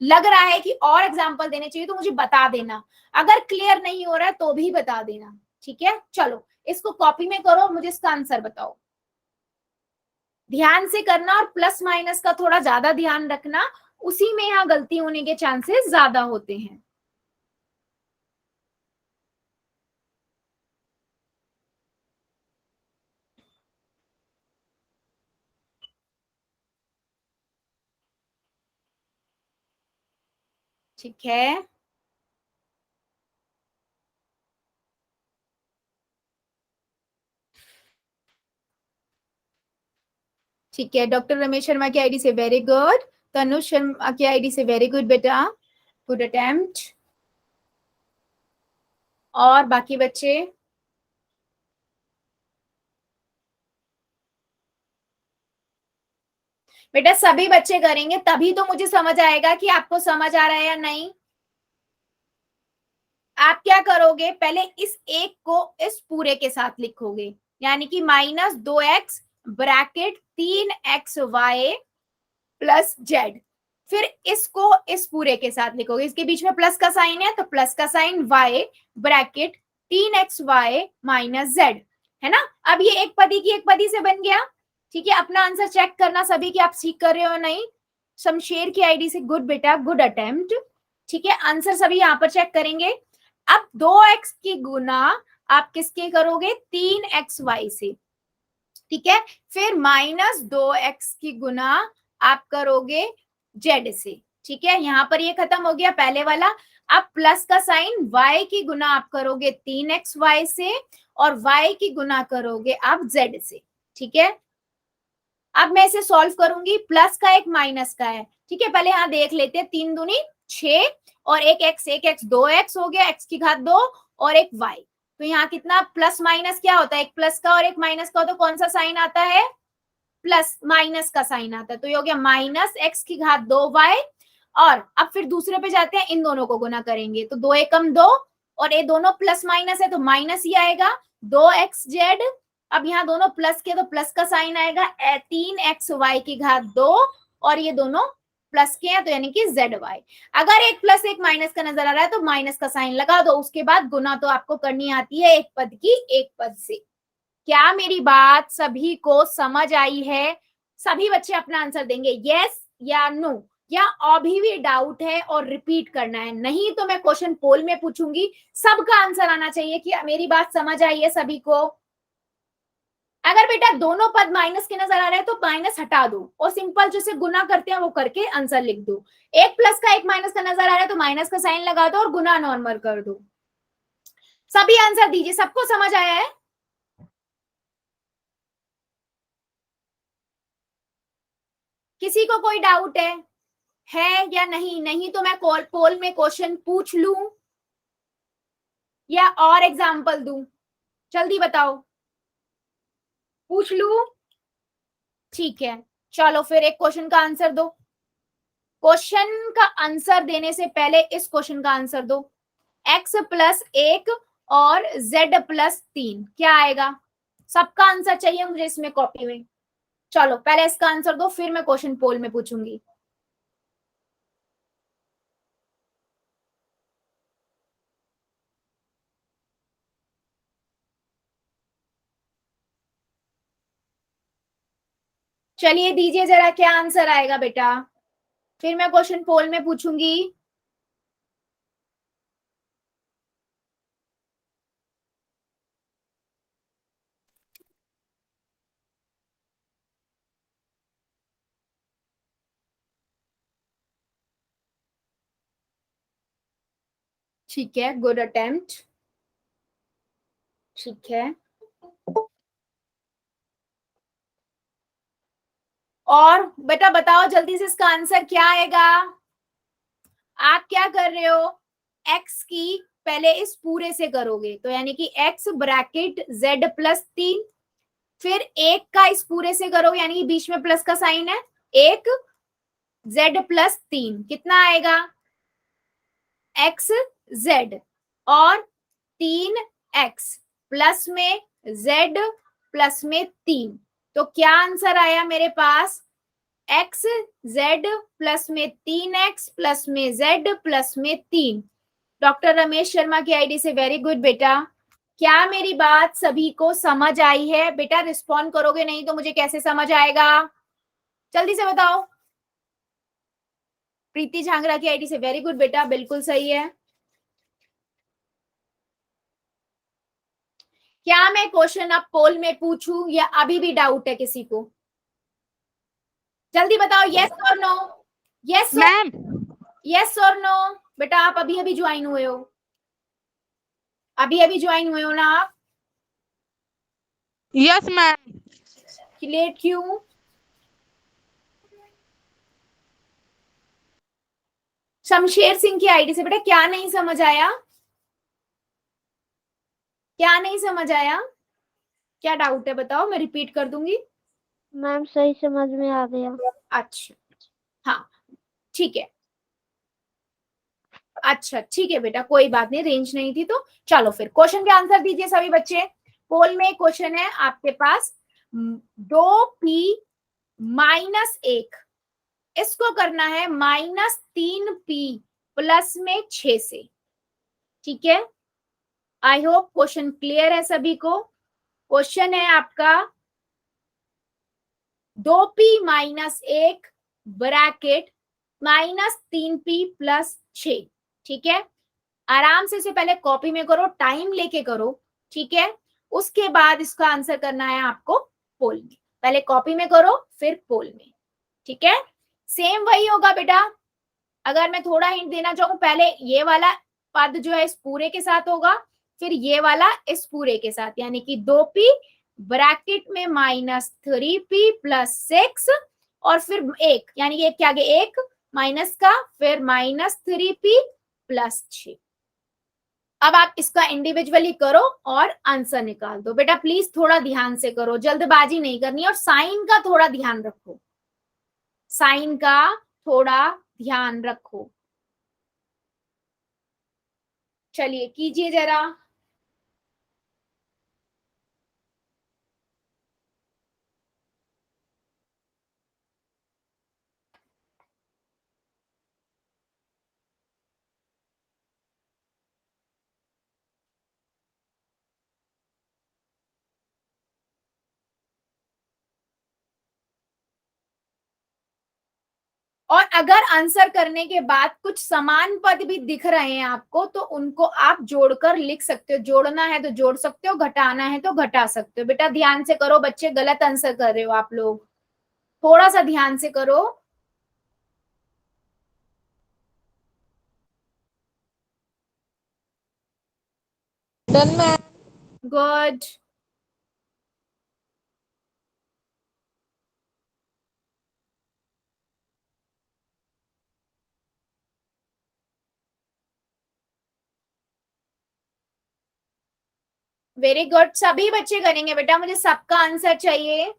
लग रहा है कि और एग्जांपल देने चाहिए तो मुझे बता देना, अगर क्लियर नहीं हो रहा है तो भी बता देना। ठीक है, चलो इसको कॉपी में करो, मुझे इसका आंसर बताओ। ध्यान से करना, और प्लस माइनस का थोड़ा ज्यादा ध्यान रखना, उसी में यहाँ गलती होने के चांसेस ज्यादा होते हैं। ठीक है, ठीक है, डॉक्टर रमेश शर्मा की आईडी से वेरी गुड, तनुष शर्मा की आईडी से वेरी गुड बेटा, गुड अटेम्प्ट। और बाकी बच्चे? बेटा सभी बच्चे करेंगे तभी तो मुझे समझ आएगा कि आपको समझ आ रहा है या नहीं। आप क्या करोगे, पहले इस एक को इस पूरे के साथ लिखोगे, यानी कि -2x bracket 3xy plus z, फिर इसको इस पूरे के साथ लिखोगे, इसके बीच में प्लस का साइन है तो प्लस का sign y bracket 3xy -z, है ना। अब ये एक पदी की एक पदी से बन गया। ठीक है, अपना आंसर चेक करना सभी कि आप सीख कर रहे हो नहीं। शमशेर की आईडी से गुड बेटा, गुड अटेम्प्ट। ठीक है, आंसर सभी यहाँ पर चेक करेंगे। अब 2x की गुना आप किसके करोगे, 3xy से। ठीक है, फिर -2x की गुना आप करोगे z से। ठीक है, यहां पर ये खत्म हो गया पहले वाला। अब प्लस का साइन y की गुना आप करोगे 3xy से, और y की गुना करोगे आप z से। ठीक है, अब मैं इसे सॉल्व करूंगी, प्लस का एक माइनस का है। ठीक है, पहले यहाँ देख लेते हैं, 3 दूनी 6, और एक x 2x हो गया, x की घात 2, और एक y। तो यहाँ कितना प्लस माइनस क्या होता है, एक प्लस का और एक माइनस का हो तो कौन सा साइन आता है, प्लस माइनस का साइन आता है। तो ये हो गया -x की घात 2y। और अब फिर दूसरे पे जाते हैं, इन दोनों को गुना करेंगे तो 2 एकम 2, और ये दोनों प्लस माइनस है तो माइनस ही आएगा 2xz। अब यहाँ दोनों प्लस के तो प्लस का साइन आएगा 3xy की घात 2, और ये दोनों प्लस के हैं तो यानी कि zy। अगर एक प्लस एक माइनस का नजर आ रहा है तो माइनस का साइन लगा दो, उसके बाद गुना तो आपको करनी आती है एक पद की एक पद से। क्या मेरी बात सभी को समझ आई है? सभी बच्चे अपना आंसर देंगे यस या नो, या अभी भी डाउट है और रिपीट करना है? नहीं तो मैं क्वेश्चन पोल में पूछूंगी, सबका आंसर आना चाहिए कि मेरी बात समझ आई है सभी को। अगर बेटा दोनों पद माइनस के नजर आ रहे हैं तो माइनस हटा दो, और सिंपल जैसे गुना करते हैं वो करके आंसर लिख दो। एक प्लस का एक माइनस का नजर आ रहा है तो माइनस का साइन लगा दो और गुना नॉर्मल कर दो। सभी आंसर दीजिए, सबको समझ आया है? किसी को कोई डाउट है या नहीं? नहीं तो मैं पोल में क्वेश्चन पूछ लूं। या और एग्जाम्पल दूं? जल्दी बताओ, पूछ लू? ठीक है, चलो फिर एक क्वेश्चन का आंसर दो। क्वेश्चन का आंसर देने से पहले इस क्वेश्चन का आंसर दो। x+1 और z+3 क्या आएगा? सबका आंसर चाहिए मुझे इसमें कॉपी में। चलो पहले इसका आंसर दो, फिर मैं क्वेश्चन पोल में पूछूंगी। चलिए दीजिए जरा, क्या आंसर आएगा बेटा, फिर मैं क्वेश्चन पोल में पूछूंगी। ठीक है, गुड अटेम्प्ट। ठीक है, और बेटा बताओ जल्दी से इसका आंसर क्या आएगा? आप क्या कर रहे हो, x की पहले इस पूरे से करोगे तो यानी कि x ब्रैकेट z+3, फिर एक का इस पूरे से करोगे यानी कि बीच में प्लस का साइन है, एक z+3 कितना आएगा? xz और 3x प्लस में z प्लस में 3, तो क्या आंसर आया मेरे पास? एक्स जेड प्लस में 3x प्लस में z प्लस में 3। डॉक्टर रमेश शर्मा की आईडी से वेरी गुड बेटा। क्या मेरी बात सभी को समझ आई है? बेटा रिस्पॉन्ड करोगे नहीं तो मुझे कैसे समझ आएगा? जल्दी से बताओ। प्रीति झांगरा की आईडी से वेरी गुड बेटा, बिल्कुल सही है। क्या मैं क्वेश्चन अब पोल में पूछूं या अभी भी डाउट है किसी को? जल्दी बताओ, यस और नो, यस और मैम। यस और नो। बेटा आप अभी अभी ज्वाइन हुए हो, अभी अभी ज्वाइन हुए हो ना आप? Yes ma'am. लेट क्यों? शमशेर सिंह की आईडी से बेटा क्या नहीं समझ आया? क्या नहीं समझ आया? क्या डाउट है बताओ, मैं रिपीट कर दूंगी। मैम सही समझ में आ गया। अच्छा, हाँ ठीक है, अच्छा ठीक है बेटा, कोई बात नहीं, रेंज नहीं थी तो। चलो फिर क्वेश्चन के आंसर दीजिए सभी बच्चे। पोल में क्वेश्चन है आपके पास, 2p-1, इसको करना है -3p प्लस में 6 से। ठीक है, आई होप क्वेश्चन क्लियर है सभी को। क्वेश्चन है आपका 2p-1 ब्रैकेट -3p प्लस 6। ठीक है, आराम से इसे पहले कॉपी में करो, टाइम लेके करो। ठीक है, उसके बाद इसका आंसर करना है आपको पोल में। पहले कॉपी में करो फिर पोल में। ठीक है, सेम वही होगा बेटा। अगर मैं थोड़ा हिंट देना चाहूँ, पहले ये वाला पद जो है इस पूरे के साथ होगा, फिर ये वाला इस पूरे के साथ, यानी कि 2p ब्रैकेट में -3p प्लस 6, और फिर एक, यानी कि एक के आगे एक माइनस का, फिर -3p प्लस 6। अब आप इसका इंडिविजुअली करो और आंसर निकाल दो। बेटा प्लीज थोड़ा ध्यान से करो, जल्दबाजी नहीं करनी, और साइन का थोड़ा ध्यान रखो, साइन का थोड़ा ध्यान रखो। चलिए कीजिए जरा। और अगर आंसर करने के बाद कुछ समान पद भी दिख रहे हैं आपको, तो उनको आप जोड़कर लिख सकते हो। जोड़ना है तो जोड़ सकते हो, घटाना है तो घटा सकते हो। बेटा ध्यान से करो बच्चे, गलत आंसर कर रहे हो आप लोग, थोड़ा सा ध्यान से करो। Done ma'am. Good. Very good, सभी बच्चे करेंगे बेटा, मुझे सबका आंसर चाहिए।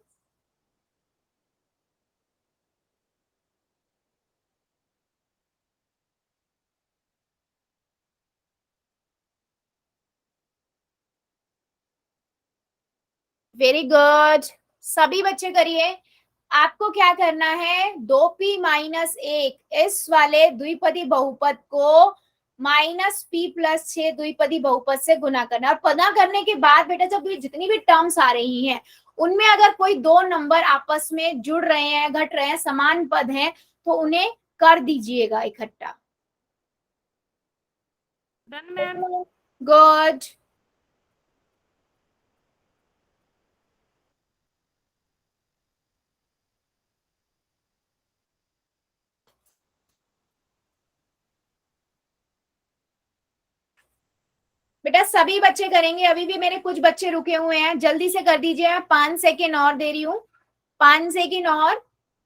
वेरी गुड, सभी बच्चे करिए। आपको क्या करना है, 2p-1 इस वाले द्विपदी बहुपद को -p+6 द्विपदी बहुपद से गुना करना। और गुना करने के बाद बेटा जब ये जितनी भी टर्म्स आ रही हैं उनमें अगर कोई दो नंबर आपस में जुड़ रहे हैं, घट रहे हैं, समान पद हैं, तो उन्हें कर दीजिएगा इकट्ठा। Done ma'am. गुड। बेटा सभी बच्चे करेंगे, अभी भी मेरे कुछ बच्चे रुके हुए हैं, जल्दी से कर दीजिए। मैं 5 सेकेंड और दे रही हूँ, 5 सेकेंड और।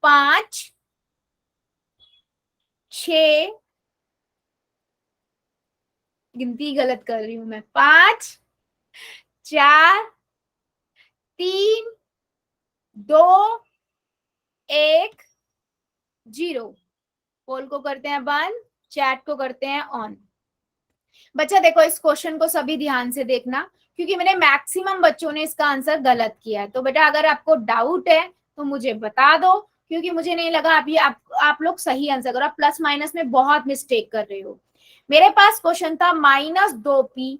5, 6, गिनती गलत कर रही हूं मैं, 5, 4, 3, 2, 1, 0। पोल को करते हैं बंद, चैट को करते हैं ऑन। बच्चा देखो इस क्वेश्चन को सभी ध्यान से देखना, क्योंकि मैंने मैक्सिमम बच्चों ने इसका आंसर गलत किया है। तो बेटा अगर आपको डाउट है तो मुझे बता दो, क्योंकि मुझे नहीं लगा आप लोग सही आंसर करो। आप प्लस माइनस में बहुत मिस्टेक कर रहे हो। मेरे पास क्वेश्चन था -2p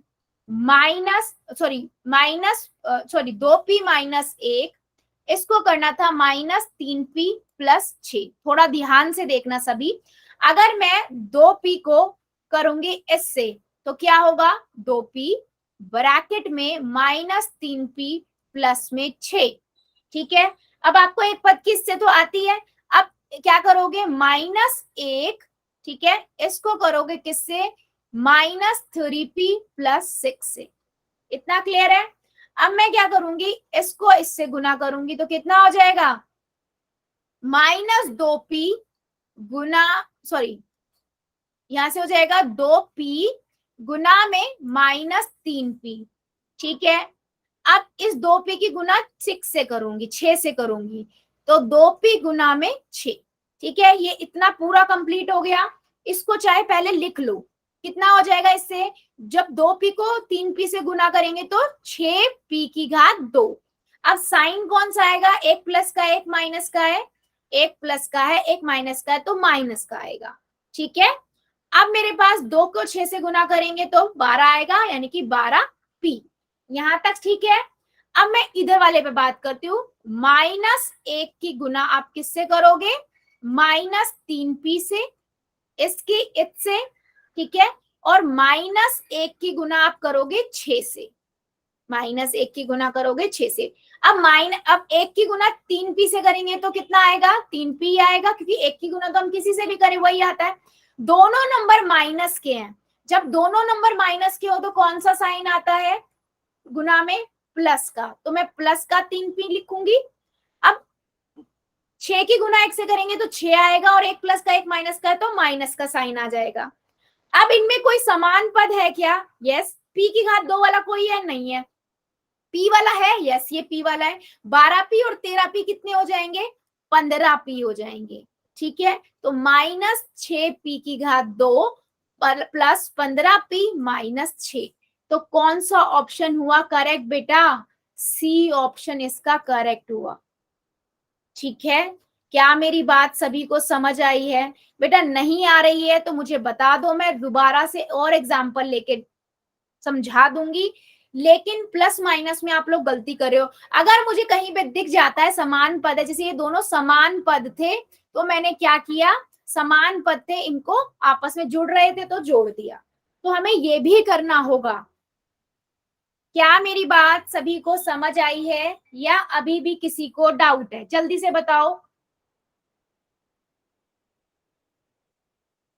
-2p-1, इसको करना था -3p+6। थोड़ा ध्यान से देखना सभी। अगर मैं 2p को करूंगी इससे तो क्या होगा, 2p ब्रैकेट में -3p प्लस में 6। ठीक है, अब आपको एक पद किससे तो आती है, अब क्या करोगे, -1, ठीक है, इसको करोगे किससे, -3p+6 से। इतना क्लियर है। अब मैं क्या करूंगी, इसको इससे गुना करूंगी तो कितना हो जाएगा, -2p गुना, सॉरी यहां से हो जाएगा 2p गुना में -3p। ठीक है, अब इस 2p की गुना 6 से करूंगी, 6 से करूंगी, तो 2p गुना में 6। ठीक है, ये इतना पूरा कंप्लीट हो गया। इसको चाहे पहले लिख लो, कितना हो जाएगा इससे, जब 2p को 3p से गुना करेंगे तो 6p²। अब साइन कौन सा आएगा, एक प्लस का एक माइनस का है, एक प्लस का है एक माइनस का है, तो माइनस का आएगा। ठीक है, अब मेरे पास 2 को 6 से गुना करेंगे तो 12 आएगा, यानी कि 12p। यहां तक ठीक है। अब मैं इधर वाले पे बात करती हूँ, -1 की गुना आप किससे करोगे, -3p से, इसकी इससे, ठीक है, और -1 की गुना आप करोगे 6 से, -1 की गुना करोगे 6 से। अब 1 की गुना 3p से करेंगे तो कितना आएगा, 3p आएगा, क्योंकि 1 की गुना तो हम किसी से भी करें वही आता है। दोनों नंबर माइनस के हैं, जब दोनों नंबर माइनस के हो तो कौन सा साइन आता है गुना में, प्लस का, तो मैं प्लस का 3p लिखूंगी। अब 6 की गुना 1 से करेंगे तो 6 आएगा, और एक प्लस का एक माइनस का है तो माइनस का साइन आ जाएगा। अब इनमें कोई समान पद है क्या, यस। p² वाला कोई है, नहीं है। p वाला है, यस, ये p वाला है। 12p और 13p कितने हो जाएंगे, 15p हो जाएंगे। ठीक है, तो -6p² प्लस 15p-6, तो कौन सा ऑप्शन हुआ करेक्ट बेटा, सी ऑप्शन इसका करेक्ट हुआ। ठीक है, क्या मेरी बात सभी को समझ आई है, बेटा नहीं आ रही है तो मुझे बता दो, मैं दोबारा से और एग्जांपल लेके समझा दूंगी। लेकिन प्लस माइनस में आप लोग गलती कर रहे हो। अगर मुझे कहीं पे दिख जाता है समान पद है, जैसे ये दोनों समान पद थे तो मैंने क्या किया, समान पद थे, इनको आपस में जुड़ रहे थे तो जोड़ दिया। तो हमें ये भी करना होगा। क्या मेरी बात सभी को समझ आई है, या अभी भी किसी को डाउट है, जल्दी से बताओ।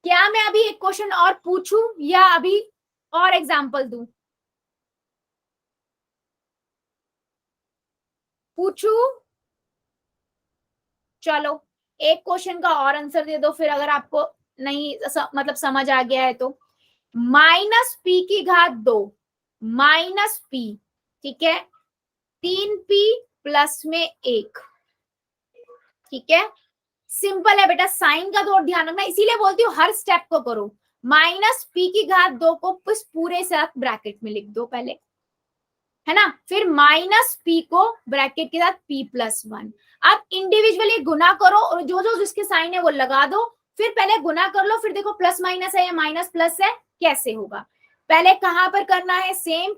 क्या मैं अभी एक क्वेश्चन और पूछूं या अभी और एग्जाम्पल दूं, पूछू, चलो एक क्वेश्चन का और आंसर दे दो फिर, अगर आपको नहीं मतलब समझ आ गया है तो। -p², -p ठीक है, 3p प्लस में 1, ठीक है। सिंपल है बेटा, साइन का तो ध्यान रखना, इसीलिए बोलती हूँ हर स्टेप को करो। माइनस पी की घात 2 को इस पूरे साथ ब्रैकेट में लिख दो पहले, है ना, फिर माइनस पी को ब्रैकेट के साथ p प्लस 1। अब इंडिविजुअली गुना करो और जो जो जिसके साइन है वो लगा दो, फिर पहले गुना कर लो, फिर देखो प्लस माइनस है या माइनस प्लस है कैसे होगा। पहले कहां पर करना है, सेम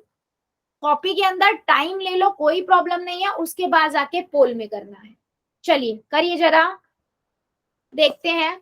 कॉपी के अंदर, टाइम ले लो कोई प्रॉब्लम नहीं है, उसके बाद जाके पोल में करना है। चलिए करिए जरा, देखते हैं।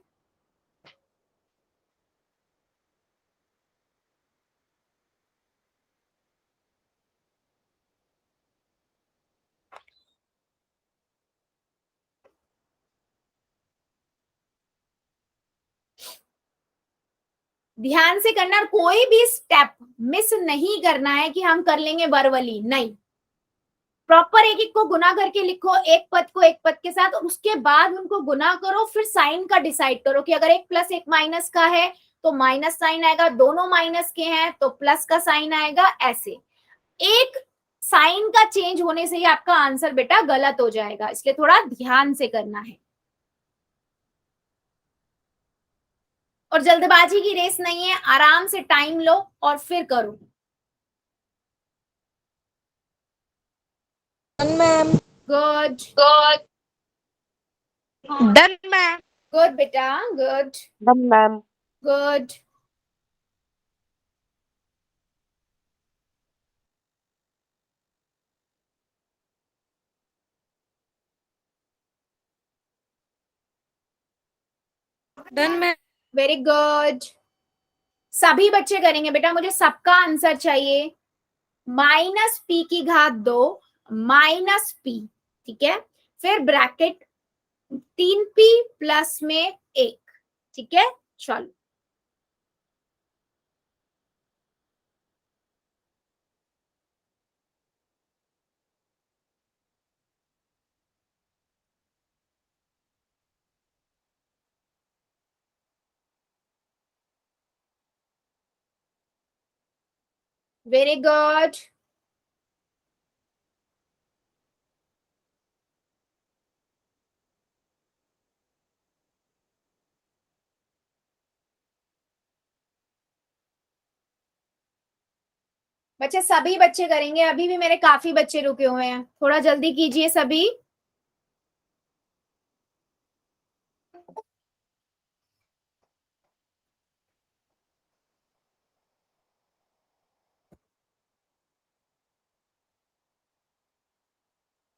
ध्यान से करना, कोई भी स्टेप मिस नहीं करना है कि हम कर लेंगे बरवली, नहीं, प्रॉपर एक एक को गुना करके लिखो, एक पद को एक पद के साथ, और उसके बाद उनको गुना करो, फिर साइन का डिसाइड करो कि अगर एक प्लस एक माइनस का है तो माइनस साइन आएगा, दोनों माइनस के हैं तो प्लस का साइन आएगा। ऐसे एक साइन का चेंज होने से ही आपका आंसर बेटा गलत हो जाएगा, इसलिए थोड़ा ध्यान से करना है। और जल्दबाजी की रेस नहीं है, आराम से टाइम लो और फिर करो। Done, ma'am. Good Good. Done, ma'am. Good बेटा, good Done, ma'am. Good. Done, ma'am. Very good, सभी बच्चे करेंगे बेटा, मुझे सबका आंसर चाहिए। माइनस पी की घात 2 माइनस पी, ठीक है, फिर ब्रैकेट 3p प्लस में 1, ठीक है। चलो वेरी गुड, बच्चे सभी बच्चे करेंगे, अभी भी मेरे काफी बच्चे रुके हुए हैं, थोड़ा जल्दी कीजिए सभी।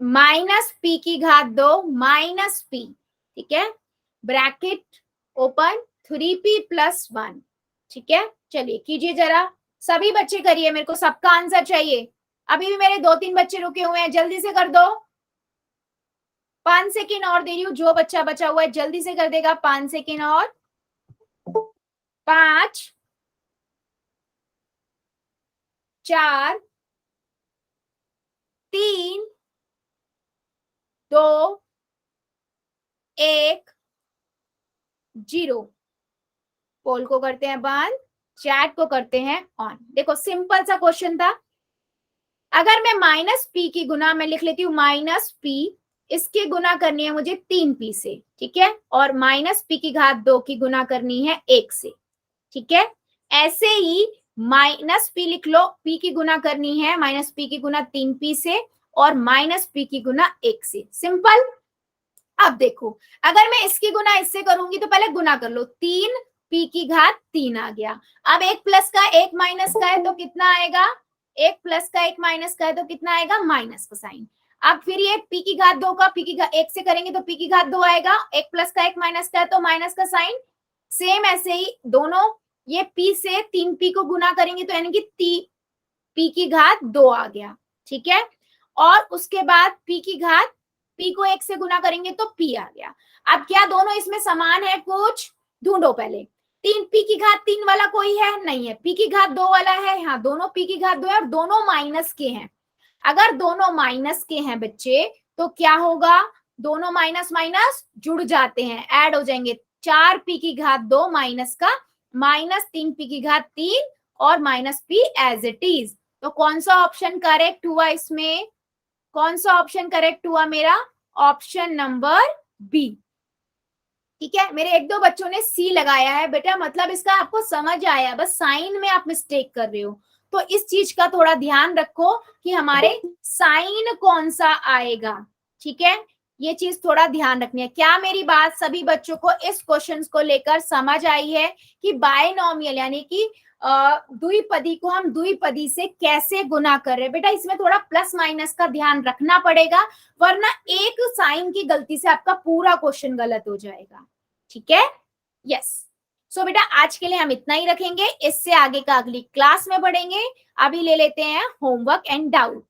माइनस पी की घात 2 माइनस पी, ठीक है, ब्रैकेट ओपन 3p प्लस 1, ठीक है। चलिए कीजिए जरा, सभी बच्चे करिए, मेरे को सबका आंसर चाहिए। अभी भी मेरे 2-3 बच्चे रुके हुए हैं, जल्दी से कर दो। 5 सेकेंड और दे रही हूँ, जो बच्चा बचा हुआ है जल्दी से कर देगा, 5 सेकेंड और। 5 4 3 2 1 0। पोल को करते हैं बंद, चैट को करते हैं ऑन। देखो सिंपल सा क्वेश्चन था, अगर मैं माइनस पी की गुना में लिख लेती हूँ माइनस पी, इसकी गुना करनी है मुझे 3p से, ठीक है, और माइनस पी की घात 2 की गुना करनी है 1 से, ठीक है। ऐसे ही माइनस पी लिख लो, पी की गुना करनी है माइनस पी की गुना 3p से और माइनस पी की गुना 1 से, सिंपल। अब देखो अगर मैं इसकी गुना इससे करूंगी तो पहले गुना कर लो, 3p की घात 3 आ गया। अब एक प्लस का एक माइनस का है तो कितना आएगा, एक प्लस का एक माइनस का है तो कितना आएगा, माइनस का साइन। अब फिर ये p की घात 2 का p की घात 1 से करेंगे तो p की घात 2 आएगा, एक प्लस का एक माइनस का है तो माइनस का साइन। सेम ऐसे ही दोनों ये p से 3p को गुना करेंगे तो यानी कि p की घात 2 आ गया, ठीक है। और उसके बाद p की घात, p को 1 से गुना करेंगे तो p आ गया। अब क्या दोनों इसमें समान है, कुछ ढूंढो पहले। 3p की घात 3 वाला कोई है, नहीं है। p की घात 2 वाला है, हाँ, दोनों p की घात 2 है और दोनों माइनस के हैं। अगर दोनों माइनस के हैं बच्चे तो क्या होगा, दोनों माइनस माइनस जुड़ जाते हैं, ऐड हो जाएंगे। 4p की घात 2 माइनस का, माइनस 3p की घात 3 और minus p as it is. तो कौन सा ऑप्शन करेक्ट हुआ इसमें? कौन सा ऑप्शन करेक्ट हुआ मेरा? Option number B. ठीक है, मेरे एक दो बच्चों ने सी लगाया है बेटा, मतलब इसका आपको समझ आया, बस साइन में आप मिस्टेक कर रहे हो। तो इस चीज का थोड़ा ध्यान रखो कि हमारे साइन कौन सा आएगा। ठीक है, ये चीज थोड़ा ध्यान रखनी है। क्या मेरी बात सभी बच्चों को इस क्वेश्चन को लेकर समझ आई है कि बायनोमियल यानी कि द्विपदी को हम द्विपदी से कैसे गुना कर रहे हैं? बेटा इसमें थोड़ा प्लस माइनस का ध्यान रखना पड़ेगा, वरना एक साइन की गलती से आपका पूरा क्वेश्चन गलत हो जाएगा। ठीक है, यस। सो बेटा आज के लिए हम इतना ही रखेंगे, इससे आगे का अगली क्लास में बढ़ेंगे। अभी ले लेते हैं होमवर्क एंड डाउट।